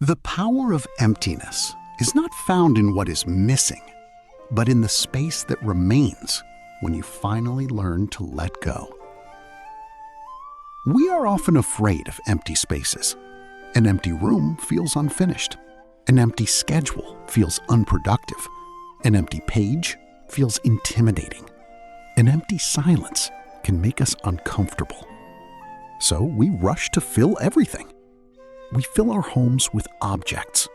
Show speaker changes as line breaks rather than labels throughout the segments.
The power of emptiness is not found in what is missing, but in the space that remains when you finally learn to let go. We are often afraid of empty spaces. An empty room feels unfinished. An empty schedule feels unproductive. An empty page feels intimidating. An empty silence can make us uncomfortable. So we rush to fill everything. We fill our homes with objects,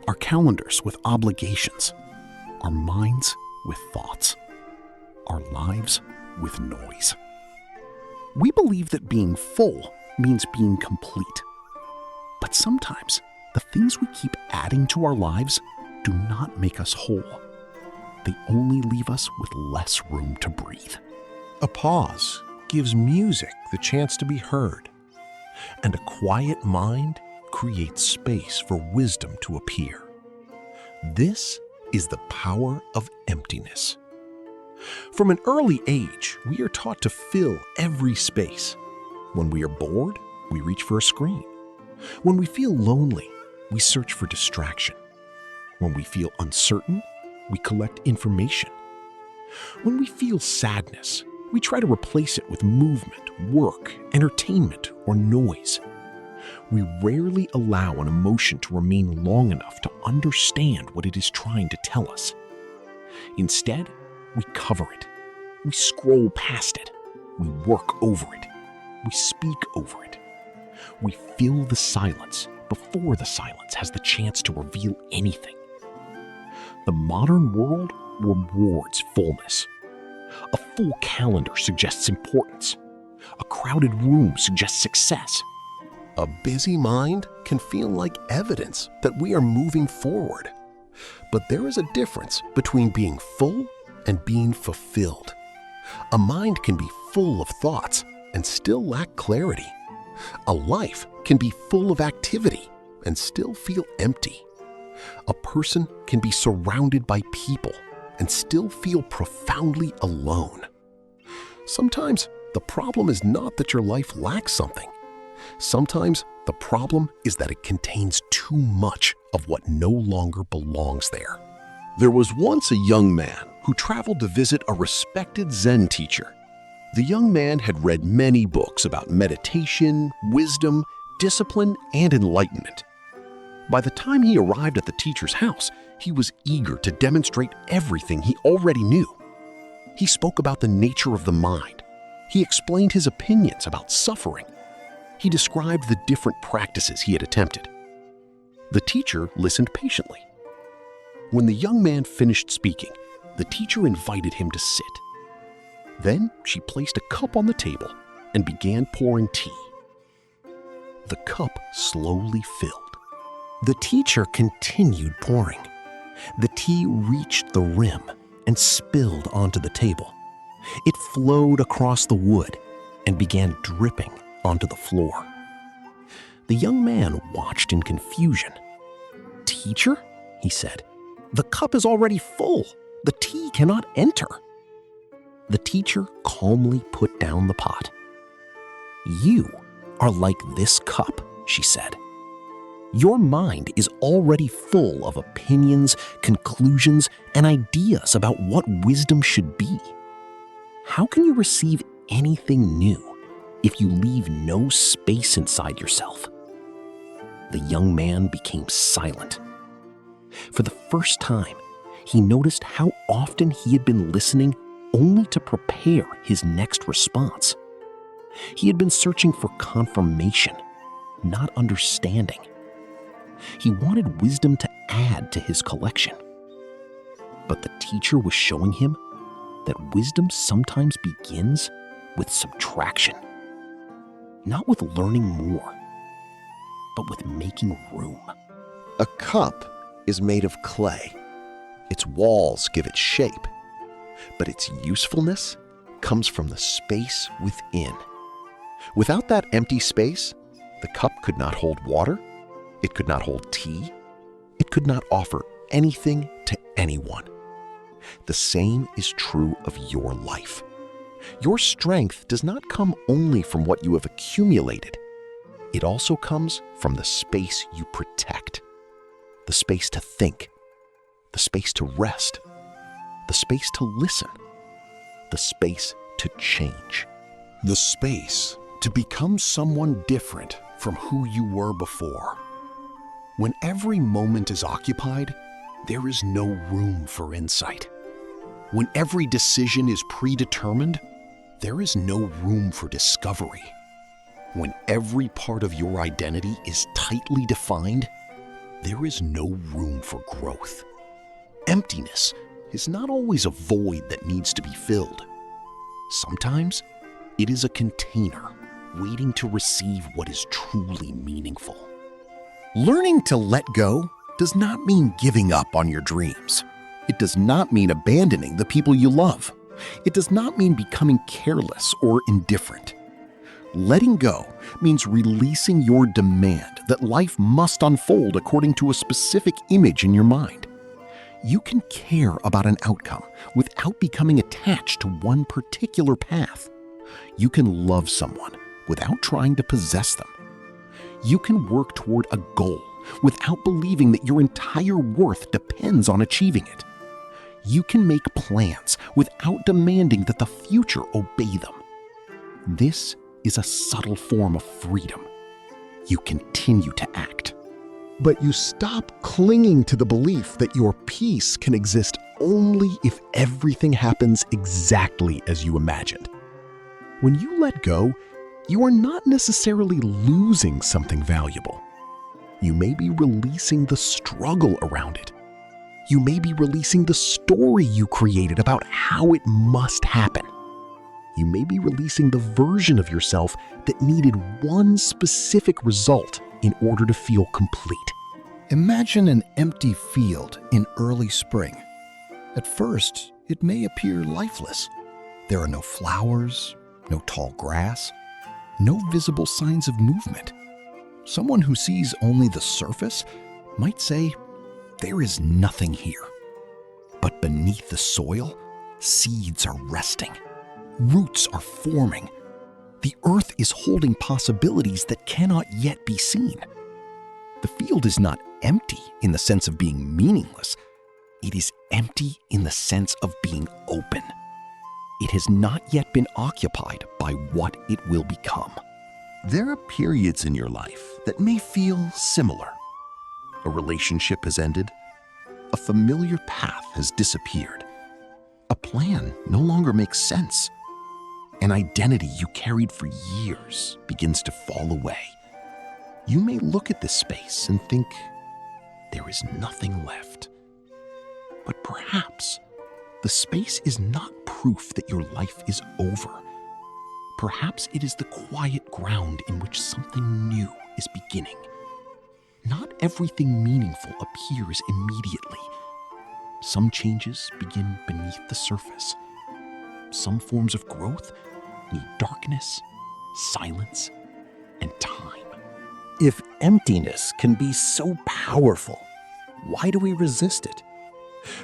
our calendars with obligations, our minds with thoughts, our lives with noise. We believe that being full means being complete. But sometimes the things we keep adding to our lives do not make us whole. They only leave us with less room to breathe.
A pause gives music the chance to be heard, and a quiet mind creates space for wisdom to appear. This is the power of emptiness. From an early age, we are taught to fill every space. When we are bored, we reach for a screen. When we feel lonely, we search for distraction. When we feel uncertain, we collect information. When we feel sadness, we try to replace it with movement, work, entertainment, or noise. We rarely allow an emotion to remain long enough to understand what it is trying to tell us. Instead, we cover it. We scroll past it. We work over it. We speak over it. We fill the silence before the silence has the chance to reveal anything. The modern world rewards fullness. A full calendar suggests importance. A crowded room suggests success. A busy mind can feel like evidence that we are moving forward. But there is a difference between being full and being fulfilled. A mind can be full of thoughts and still lack clarity. A life can be full of activity and still feel empty. A person can be surrounded by people and still feel profoundly alone. Sometimes the problem is not that your life lacks something. Sometimes the problem is that it contains too much of what no longer belongs there. There was once a young man who traveled to visit a respected Zen teacher. The young man had read many books about meditation, wisdom, discipline, and enlightenment. By the time he arrived at the teacher's house, he was eager to demonstrate everything he already knew. He spoke about the nature of the mind. He explained his opinions about suffering. He described the different practices he had attempted. The teacher listened patiently. When the young man finished speaking, the teacher invited him to sit. Then she placed a cup on the table and began pouring tea. The cup slowly filled. The teacher continued pouring. The tea reached the rim and spilled onto the table. It flowed across the wood and began dripping onto the floor. The young man watched in confusion. "Teacher," he said, "the cup is already full. The tea cannot enter." The teacher calmly put down the pot. "You are like this cup," she said. "Your mind is already full of opinions, conclusions, and ideas about what wisdom should be. How can you receive anything new if you leave no space inside yourself?" The young man became silent. For the first time, he noticed how often he had been listening only to prepare his next response. He had been searching for confirmation, not understanding. He wanted wisdom to add to his collection. But the teacher was showing him that wisdom sometimes begins with subtraction. Not with learning more, but with making room. A cup is made of clay. Its walls give it shape, but its usefulness comes from the space within. Without that empty space, the cup could not hold water, it could not hold tea, it could not offer anything to anyone. The same is true of your life. Your strength does not come only from what you have accumulated. It also comes from the space you protect. the space to think, the space to rest, the space to listen, the space to change. The space to become someone different from who you were before. When every moment is occupied, there is no room for insight. When every decision is predetermined, there is no room for discovery. When every part of your identity is tightly defined, there is no room for growth. Emptiness is not always a void that needs to be filled. Sometimes it is a container waiting to receive what is truly meaningful. Learning to let go does not mean giving up on your dreams. It does not mean abandoning the people you love. It does not mean becoming careless or indifferent. Letting go means releasing your demand that life must unfold according to a specific image in your mind. You can care about an outcome without becoming attached to one particular path. You can love someone without trying to possess them. You can work toward a goal without believing that your entire worth depends on achieving it. You can make plans without demanding that the future obey them. This is a subtle form of freedom. You continue to act. But you stop clinging to the belief that your peace can exist only if everything happens exactly as you imagined. When you let go, you are not necessarily losing something valuable. You may be releasing the struggle around it. You may be releasing the story you created about how it must happen. You may be releasing the version of yourself that needed one specific result in order to feel complete.
Imagine an empty field in early spring. At first, it may appear lifeless. There are no flowers, no tall grass, no visible signs of movement. Someone who sees only the surface might say, "There is nothing here." But beneath the soil, seeds are resting. Roots are forming. The earth is holding possibilities that cannot yet be seen. The field is not empty in the sense of being meaningless. It is empty in the sense of being open. It has not yet been occupied by what it will become. There are periods in your life that may feel similar. A relationship has ended. A familiar path has disappeared. A plan no longer makes sense. An identity you carried for years begins to fall away. You may look at this space and think, there is nothing left. But perhaps the space is not proof that your life is over. Perhaps it is the quiet ground in which something new is beginning. Not everything meaningful appears immediately. Some changes begin beneath the surface. Some forms of growth need darkness, silence, and time. If emptiness can be so powerful, why do we resist it?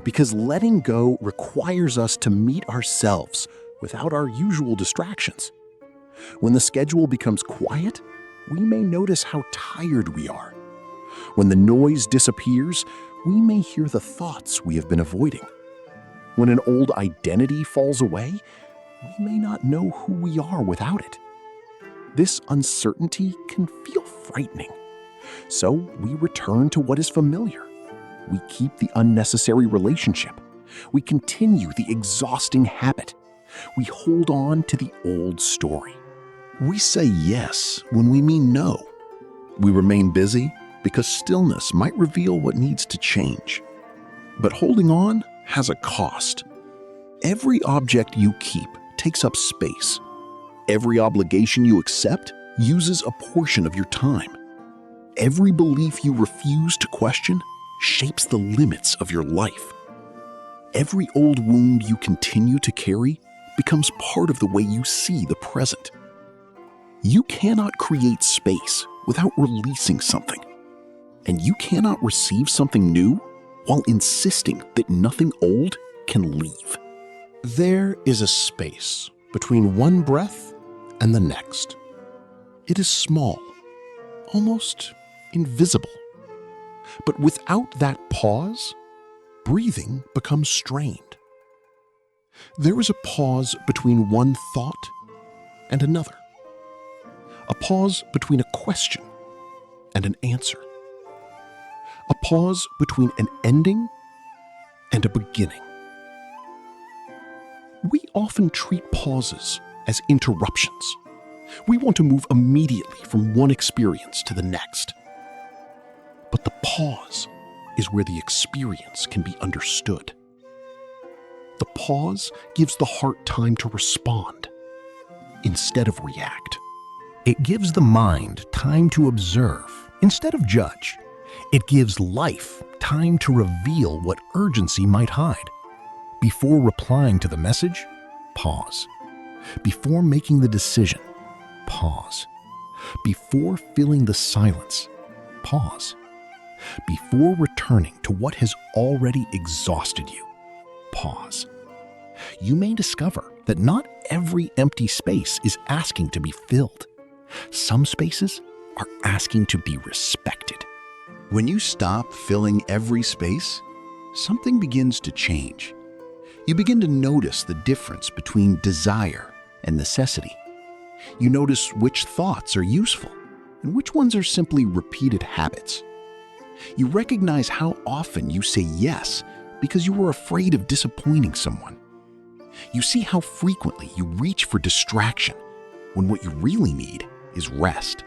Because letting go requires us to meet ourselves without our usual distractions. When the schedule becomes quiet, we may notice how tired we are. When the noise disappears, we may hear the thoughts we have been avoiding. When an old identity falls away, we may not know who we are without it. This uncertainty can feel frightening. So we return to what is familiar. We keep the unnecessary relationship. We continue the exhausting habit. We hold on to the old story. We say yes when we mean no. We remain busy because stillness might reveal what needs to change. But holding on has a cost. Every object you keep takes up space. Every obligation you accept uses a portion of your time. Every belief you refuse to question shapes the limits of your life. Every old wound you continue to carry becomes part of the way you see the present. You cannot create space without releasing something. And you cannot receive something new while insisting that nothing old can leave. There is a space between one breath and the next. It is small, almost invisible.
But without that pause, breathing becomes strained. There is a pause between one thought and another. A pause between a question and an answer. A pause between an ending and a beginning. We often treat pauses as interruptions. We want to move immediately from one experience to the next. But the pause is where the experience can be understood. The pause gives the heart time to respond instead of react.
It gives the mind time to observe instead of judge. It gives life time to reveal what urgency might hide. Before replying to the message, pause. Before making the decision, pause. Before filling the silence, pause. Before returning to what has already exhausted you, pause. You may discover that not every empty space is asking to be filled. Some spaces are asking to be respected.
When you stop filling every space, something begins to change. You begin to notice the difference between desire and necessity. You notice which thoughts are useful and which ones are simply repeated habits. You recognize how often you say yes because you were afraid of disappointing someone. You see how frequently you reach for distraction when what you really need is rest.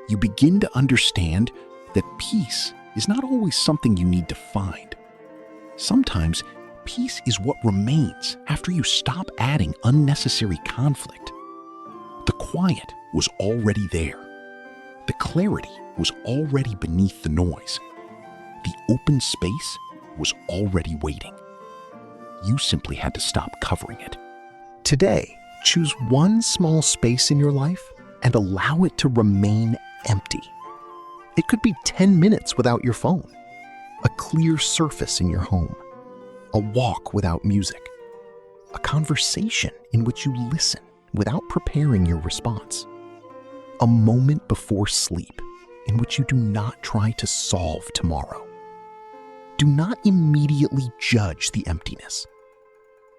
You begin to understand that peace is not always something you need to find. Sometimes peace is what remains after you stop adding unnecessary conflict. The quiet was already there. The clarity was already beneath the noise. The open space was already waiting. You simply had to stop covering it. Today, choose one small space in your life and allow it to remain empty. It could be 10 minutes without your phone, a clear surface in your home, a walk without music, a conversation in which you listen without preparing your response, a moment before sleep in which you do not try to solve tomorrow. Do not immediately judge the emptiness.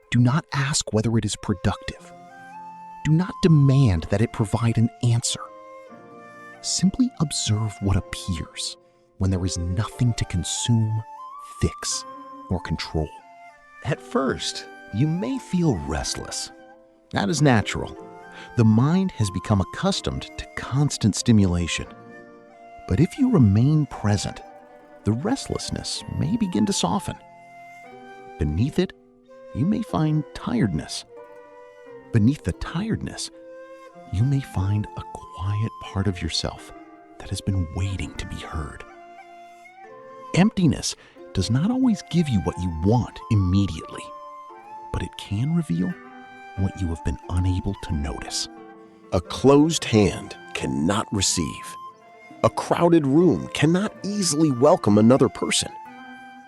Do not ask whether it is productive. Do not demand that it provide an answer. Simply observe what appears when there is nothing to consume, fix, or control. At first, you may feel restless. That is natural. The mind has become accustomed to constant stimulation. But if you remain present, the restlessness may begin to soften. Beneath it, you may find tiredness. Beneath the tiredness, you may find a quiet part of yourself that has been waiting to be heard. Emptiness does not always give you what you want immediately, but it can reveal what you have been unable to notice.
A closed hand cannot receive. A crowded room cannot easily welcome another person.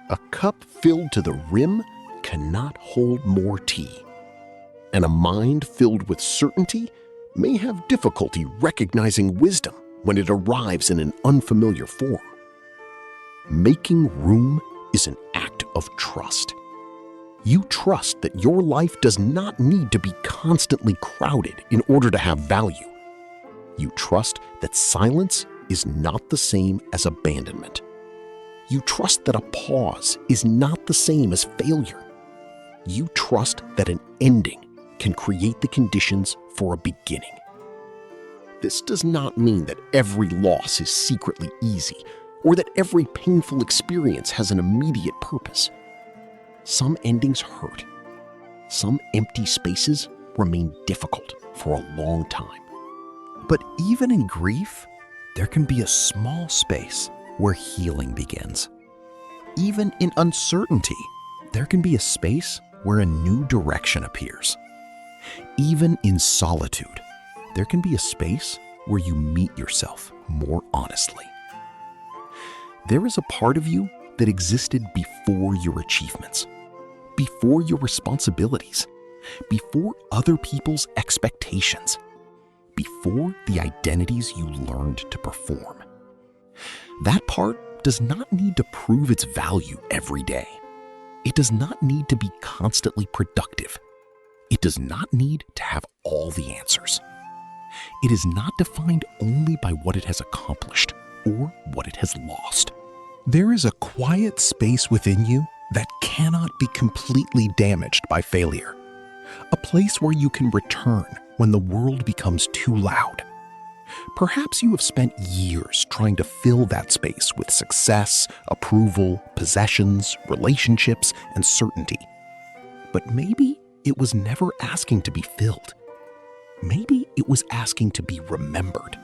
A cup filled to the rim cannot hold more tea. And a mind filled with certainty may have difficulty recognizing wisdom when it arrives in an unfamiliar form. Making room is an act of trust. You trust that your life does not need to be constantly crowded in order to have value. You trust that silence is not the same as abandonment. You trust that a pause is not the same as failure. You trust that an ending can create the conditions for a beginning. This does not mean that every loss is secretly easy or that every painful experience has an immediate purpose. Some endings hurt. Some empty spaces remain difficult for a long time. But even in grief, there can be a small space where healing begins. Even in uncertainty, there can be a space where a new direction appears. Even in solitude, there can be a space where you meet yourself more honestly. There is a part of you that existed before your achievements, before your responsibilities, before other people's expectations, before the identities you learned to perform. That part does not need to prove its value every day. It does not need to be constantly productive. It does not need to have all the answers. It is not defined only by what it has accomplished or what it has lost. There is a quiet space within you that cannot be completely damaged by failure. A place where you can return when the world becomes too loud. Perhaps you have spent years trying to fill that space with success, approval, possessions, relationships, and certainty. But maybe it was never asking to be filled. Maybe it was asking to be remembered.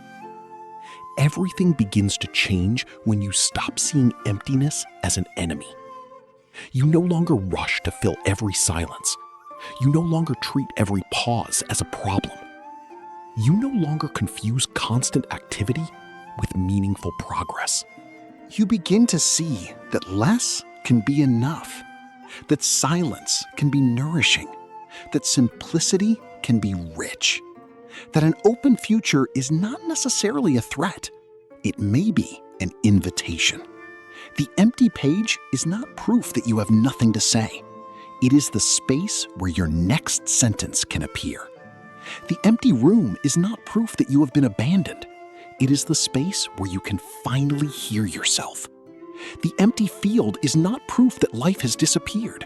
Everything begins to change when you stop seeing emptiness as an enemy. You no longer rush to fill every silence. You no longer treat every pause as a problem. You no longer confuse constant activity with meaningful progress.
You begin to see that less can be enough, that silence can be nourishing, that simplicity can be rich, that an open future is not necessarily a threat. It may be an invitation. The empty page is not proof that you have nothing to say. It is the space where your next sentence can appear. The empty room is not proof that you have been abandoned. It is the space where you can finally hear yourself. The empty field is not proof that life has disappeared.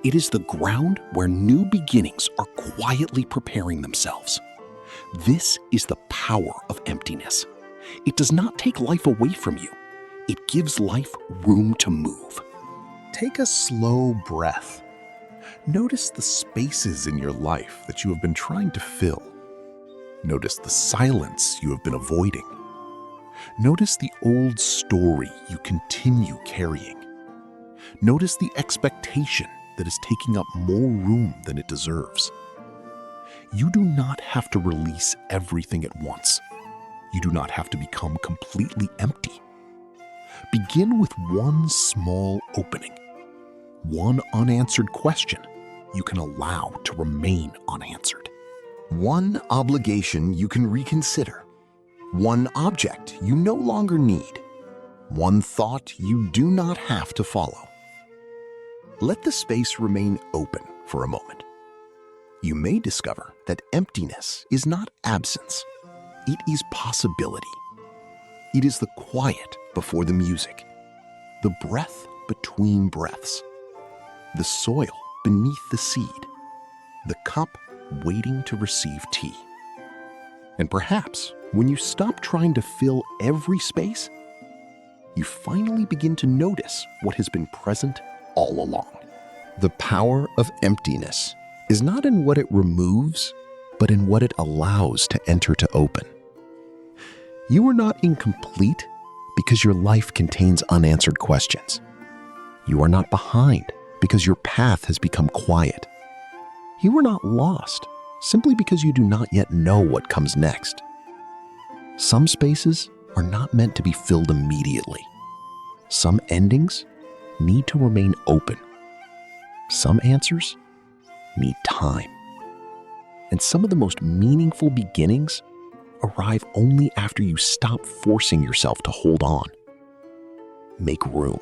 It is the ground where new beginnings are quietly preparing themselves. This is the power of emptiness. It does not take life away from you. It gives life room to move.
Take a slow breath. Notice the spaces in your life that you have been trying to fill. Notice the silence you have been avoiding. Notice the old story you continue carrying. Notice the expectation that is taking up more room than it deserves. You do not have to release everything at once. You do not have to become completely empty. Begin with one small opening, one unanswered question you can allow to remain unanswered.
One obligation you can reconsider. One object you no longer need. One thought you do not have to follow. Let the space remain open for a moment. You may discover that emptiness is not absence. It is possibility. It is the quiet before the music, the breath between breaths, the soil beneath the seed, the cup waiting to receive tea. And perhaps when you stop trying to fill every space, you finally begin to notice what has been present all along. The power of emptiness is not in what it removes, but in what it allows to enter to open. You are not incomplete because your life contains unanswered questions. You are not behind because your path has become quiet. You are not lost simply because you do not yet know what comes next. Some spaces are not meant to be filled immediately. Some endings need to remain open. Some answers need time. And some of the most meaningful beginnings arrive only after you stop forcing yourself to hold on. Make room.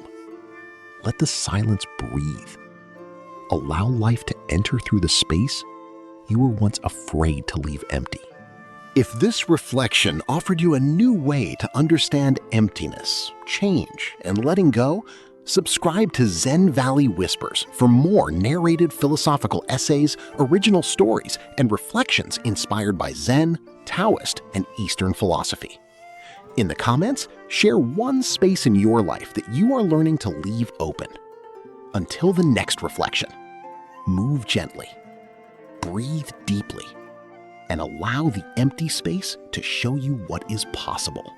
Let the silence breathe. Allow life to enter through the space you were once afraid to leave empty. If this reflection offered you a new way to understand emptiness, change, and letting go, subscribe to Zen Valley Whispers for more narrated philosophical essays, original stories, and reflections inspired by Zen, Taoist, and Eastern philosophy. In the comments, share one space in your life that you are learning to leave open. Until the next reflection, move gently, breathe deeply, and allow the empty space to show you what is possible.